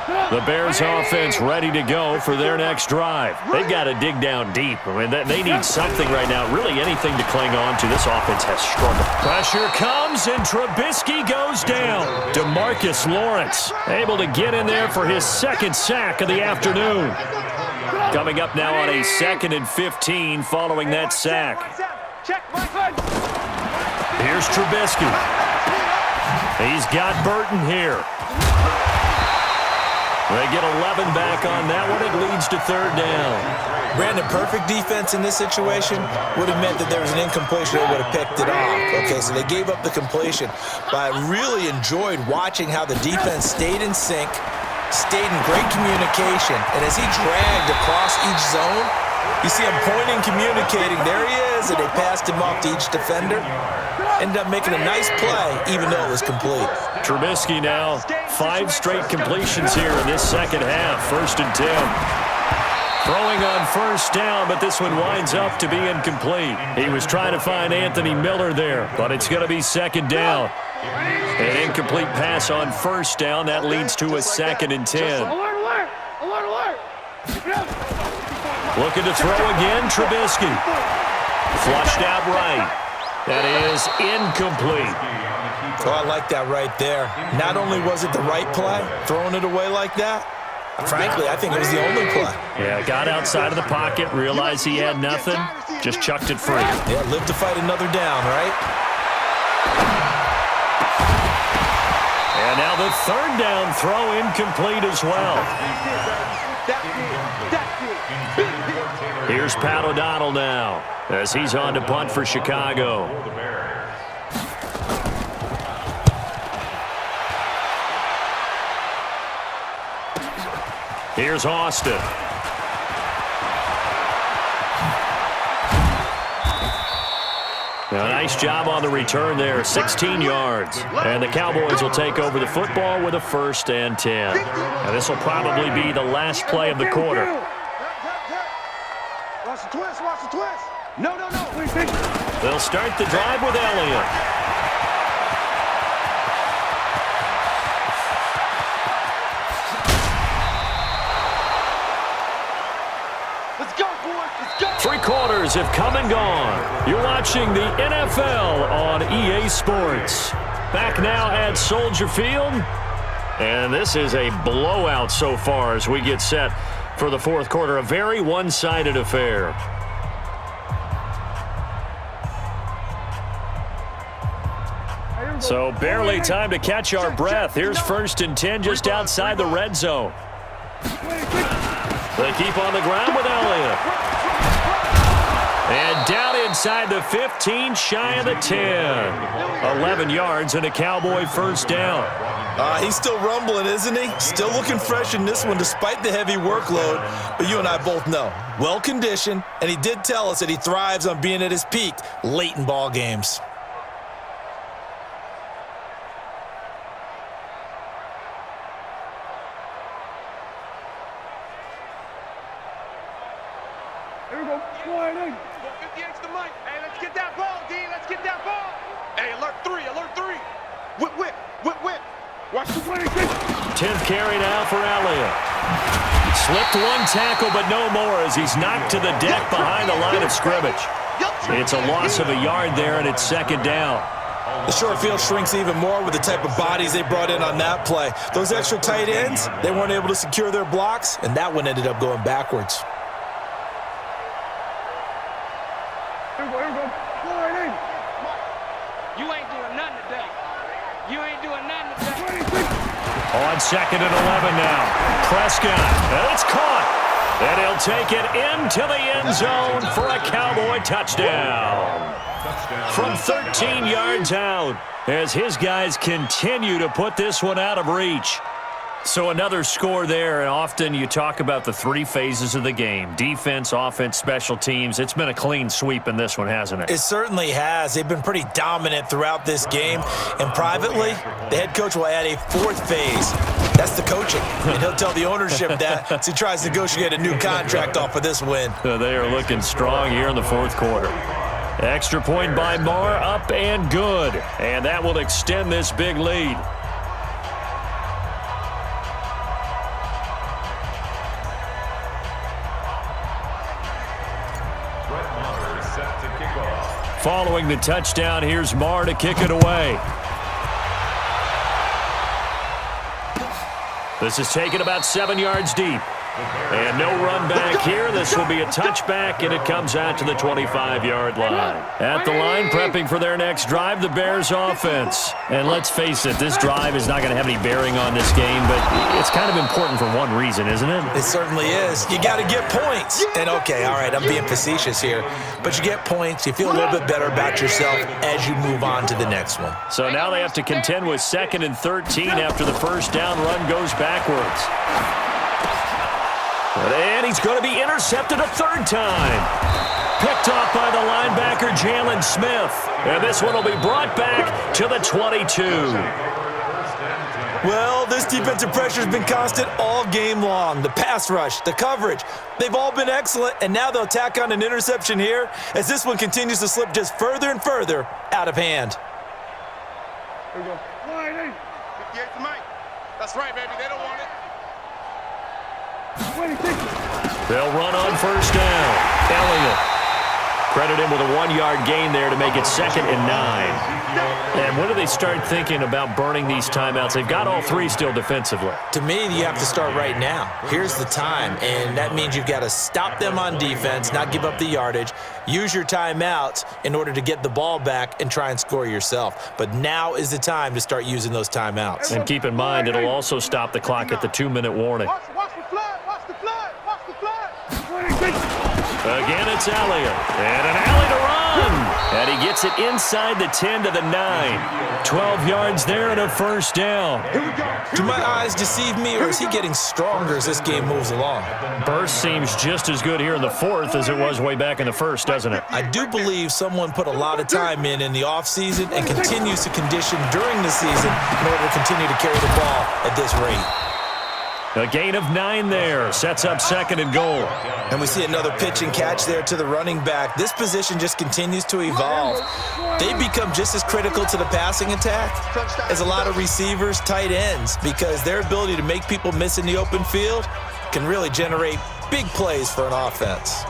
The Bears offense ready to go for their next drive. They've got to dig down deep. I mean, they need something right now, really anything to cling on to. This offense has struggled. Pressure comes, and Trubisky goes down. DeMarcus Lawrence able to get in there for his second sack of the afternoon. Coming up now on a 2nd and 15 following that sack. Here's Trubisky. He's got Burton here. They get 11 back on that one. It leads to 3rd down. Brandon, perfect defense in this situation would have meant that there was an incompletion. They would have picked it off. Okay, so they gave up the completion. But I really enjoyed watching how the defense stayed in sync, stayed in great communication, and as he dragged across each zone, you see him pointing, communicating. There he is, and they passed him off to each defender. Ended up making a nice play, even though it was complete. Trubisky now, 5 straight completions here in this second half. 1st and 10. Throwing on 1st down, but this one winds up to be incomplete. He was trying to find Anthony Miller there, but it's going to be 2nd down. An incomplete pass on 1st down. That leads to a 2nd and 10. Alert, alert, alert, alert. Looking to throw again, Trubisky. Flushed out right. That is incomplete. Oh, I like that right there. Not only was it the right play, throwing it away like that, frankly, I think it was the only play. Yeah, got outside of the pocket, realized he had nothing, just chucked it free. Yeah, live to fight another down, right? And now the 3rd down throw incomplete as well. Here's Pat O'Donnell now as he's on to punt for Chicago. Here's Austin. A nice job on the return there, 16 yards. And the Cowboys will take over the football with a 1st and 10. And this will probably be the last play of the quarter. Watch the twist, watch the twist. No. They'll start the drive with Elliott. Let's go, boys, let's go. 3 quarters have come and gone. You're watching the NFL on EA Sports. Back now at Soldier Field. And this is a blowout so far as we get set for the 4th quarter. A very one-sided affair. So barely time to catch our breath. Here's 1st and 10 just outside the red zone. They keep on the ground with Elliott. And down inside the 15, shy of the 10. 11 yards and a Cowboy 1st down. He's still rumbling, isn't he? Still looking fresh in this one despite the heavy workload. But you and I both know, well-conditioned, and he did tell us that he thrives on being at his peak late in ball games. Here we go. Slide in. 58's the mic. Hey, let's get that ball, D. Let's get that ball. Hey, alert 3, alert 3. Whip. Watch the 26. 10th carry now for Elliott. Slipped 1 tackle, but no more as he's knocked to the deck behind the line of scrimmage. It's a loss of a yard there, and it's 2nd down. The short field shrinks even more with the type of bodies they brought in on that play. Those extra tight ends, they weren't able to secure their blocks, and that one ended up going backwards. Here we go. Slide in. You ain't doing nothing today. You ain't doing nothing today. 26. On 2nd and 11 now. Prescott, and it's caught. And he'll take it into the end zone for a Cowboy touchdown. From 13 yards out as his guys continue to put this one out of reach. So another score there, and often you talk about the 3 phases of the game. Defense, offense, special teams. It's been a clean sweep in this one, hasn't it? It certainly has. They've been pretty dominant throughout this game. And privately, the head coach will add a 4th phase. That's the coaching. And he'll tell the ownership that as he tries to negotiate a new contract off of this win. They are looking strong here in the 4th quarter. Extra point by Marr, up and good. And that will extend this big lead. Following the touchdown, here's Marr to kick it away. This is taken about 7 yards deep. And no run back here. This will be a touchback, and it comes out to the 25-yard line. At the line, prepping for their next drive, the Bears offense. And let's face it, this drive is not going to have any bearing on this game, but it's kind of important for one reason, isn't it? It certainly is. You got to get points. And, okay, all right, I'm being facetious here, but you get points. You feel a little bit better about yourself as you move on to the next one. So now they have to contend with 2nd and 13 after the first down run goes backwards. And he's going to be intercepted a 3rd time. Picked off by the linebacker, Jalen Smith. And this one will be brought back to the 22. Well, this defensive pressure has been constant all game long. The pass rush, the coverage, they've all been excellent, and now they'll tack on an interception here as this one continues to slip just further and further out of hand. Here we go. 58 to Mike. That's right, baby. They don't want it. They'll run on 1st down. Elliott. Credit him with a 1-yard gain there to make it 2nd and 9. And when do they start thinking about burning these timeouts? They've got all 3 still defensively. To me, you have to start right now. Here's the time, and that means you've got to stop them on defense, not give up the yardage, use your timeouts in order to get the ball back and try and score yourself. But now is the time to start using those timeouts. And keep in mind, it'll also stop the clock at the 2-minute warning. Watch the flood. Watch the flood. Watch the flood. Again, it's Elliott. And an alley to run. And he gets it inside the 10 to the 9. 12 yards there and a 1st down. Do my eyes deceive me, or is he getting stronger as this game moves along? Burst seems just as good here in the 4th as it was way back in the 1st, doesn't it? I do believe someone put a lot of time in the offseason and continues to condition during the season in order to continue to carry the ball at this rate. A gain of 9 there. Sets up 2nd and goal. And we see another pitch and catch there to the running back. This position just continues to evolve. They become just as critical to the passing attack as a lot of receivers, tight ends, because their ability to make people miss in the open field can really generate big plays for an offense.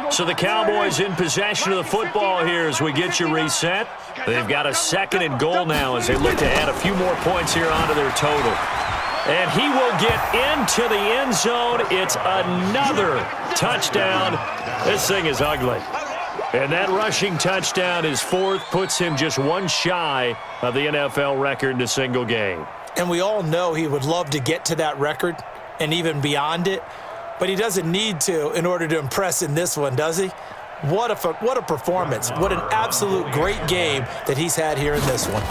So the Cowboys in possession of the football here as we get you reset. They've got a 2nd and goal now as they look to add a few more points here onto their total. And he will get into the end zone. It's another touchdown. This thing is ugly. And that rushing touchdown is 4th, puts him just 1 shy of the NFL record in a single game. And we all know he would love to get to that record and even beyond it. But he doesn't need to in order to impress in this one, does he? What a performance. What an absolute great game that he's had here in this one.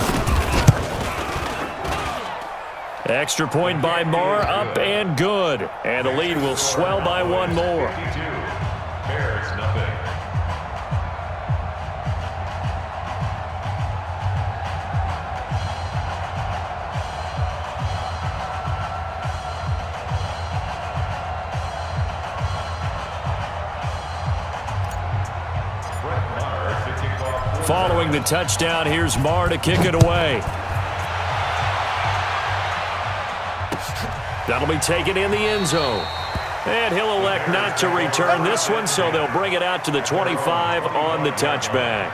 Extra point by Marr, up and good. And the lead will swell by 1 more. Following the touchdown, here's Marr to kick it away. That'll be taken in the end zone. And he'll elect not to return this one, so they'll bring it out to the 25 on the touchback.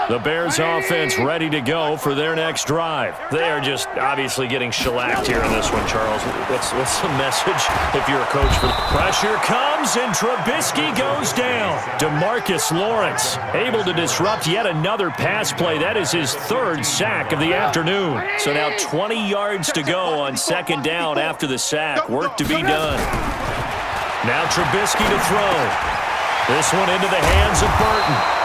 The Bears offense ready to go for their next drive. They are just obviously getting shellacked here in this one, Charles. What's the message if you're a coach? For the pressure comes and Trubisky goes down. DeMarcus Lawrence able to disrupt yet another pass play. That is his 3rd sack of the afternoon. So now 20 yards to go on 2nd down after the sack. Work to be done. Now Trubisky to throw. This one into the hands of Burton.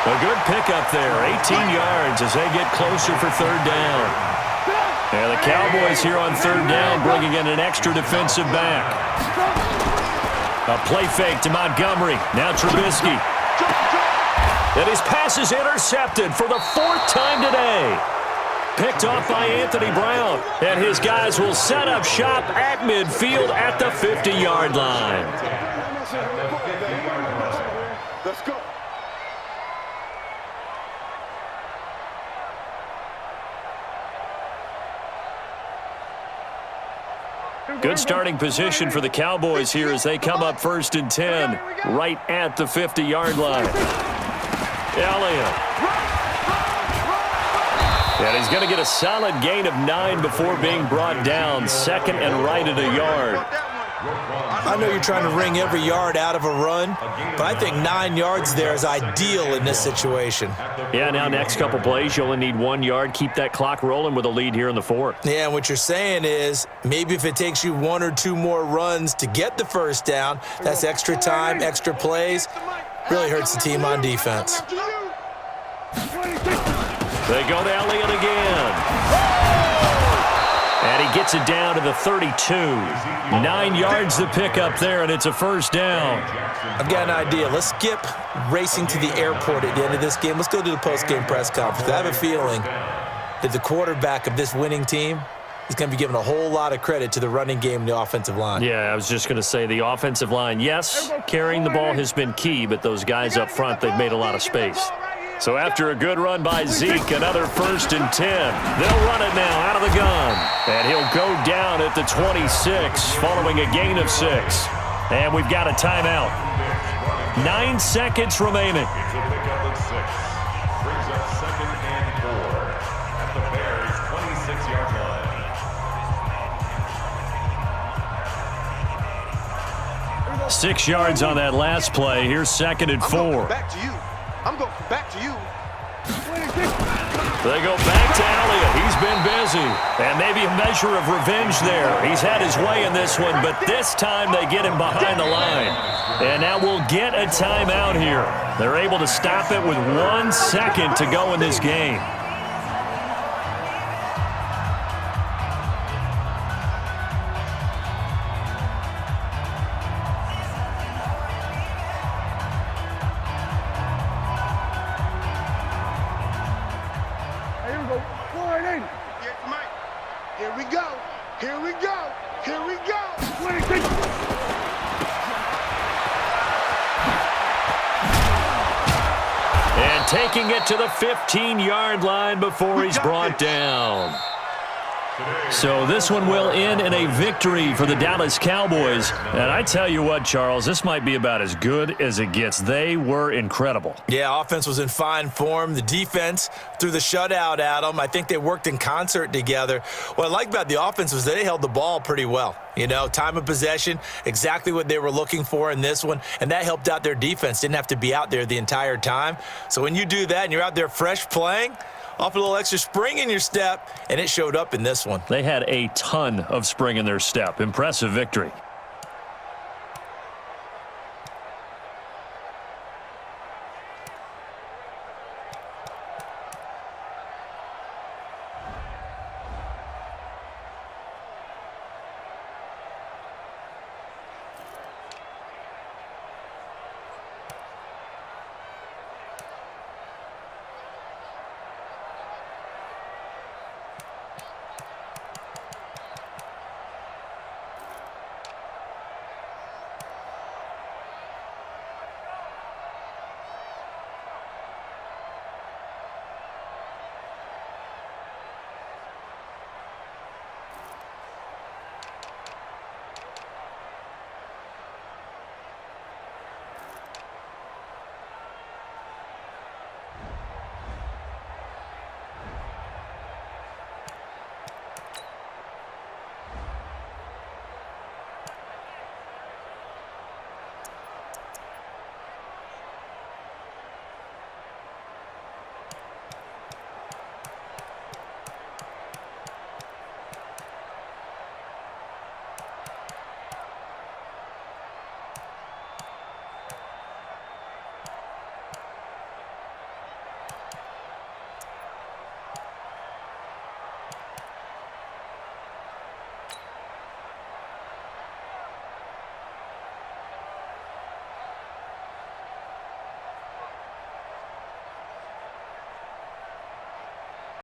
A good pickup there, 18 yards as they get closer for 3rd down. And the Cowboys here on 3rd down bringing in an extra defensive back. A play fake to Montgomery. Now Trubisky. And his pass is intercepted for the 4th time today. Picked off by Anthony Brown. And his guys will set up shop at midfield at the 50-yard line. Let's go. Good starting position for the Cowboys here as they come up 1st and 10, right at the 50-yard line. Elliott. And he's going to get a solid gain of 9 before being brought down, 2nd and right at a yard. I know you're trying to wring every yard out of a run, but I think 9 yards there is ideal in this situation. Yeah, now next couple plays, you only need 1 yard. Keep that clock rolling with a lead here in the 4th. Yeah, and what you're saying is maybe if it takes you 1 or 2 more runs to get the first down, that's extra time, extra plays. Really hurts the team on defense. They go to Elliott again. And he gets it down to the 32. 9 yards to pick up there, and it's a first down. I've got an idea. Let's skip racing to the airport at the end of this game. Let's go to the post-game press conference. I have a feeling that the quarterback of this winning team is going to be given a whole lot of credit to the running game and the offensive line. Yeah, I was just going to say the offensive line, yes, carrying the ball has been key, but those guys up front, they've made a lot of space. So after a good run by Zeke, another 1st and 10. They'll run it now out of the gun. And he'll go down at the 26 following a gain of 6. And we've got a timeout. 9 seconds remaining. Brings up 2nd and 4 at the Bears' 26-yard line. 6 yards on that last play. Here's 2nd and 4. Back to you. I'm going back to you. They go back to Elliott. He's been busy. And maybe a measure of revenge there. He's had his way in this one, but this time they get him behind the line. And now we'll get a timeout here. They're able to stop it with 1 second to go in this game. Here we go. Here we go. Here we go. And taking it to the 15-yard line before he's brought down. So this one will end in a victory for the Dallas Cowboys. And I tell you what, Charles, this might be about as good as it gets. They were incredible. Yeah, offense was in fine form. The defense threw the shutout at them. I think they worked in concert together. What I like about the offense was they held the ball pretty well. You know, time of possession, exactly what they were looking for in this one, and that helped out their defense. Didn't have to be out there the entire time. So when you do that and you're out there fresh playing, off a little extra spring in your step, and it showed up in this one. They had a ton of spring in their step. Impressive victory.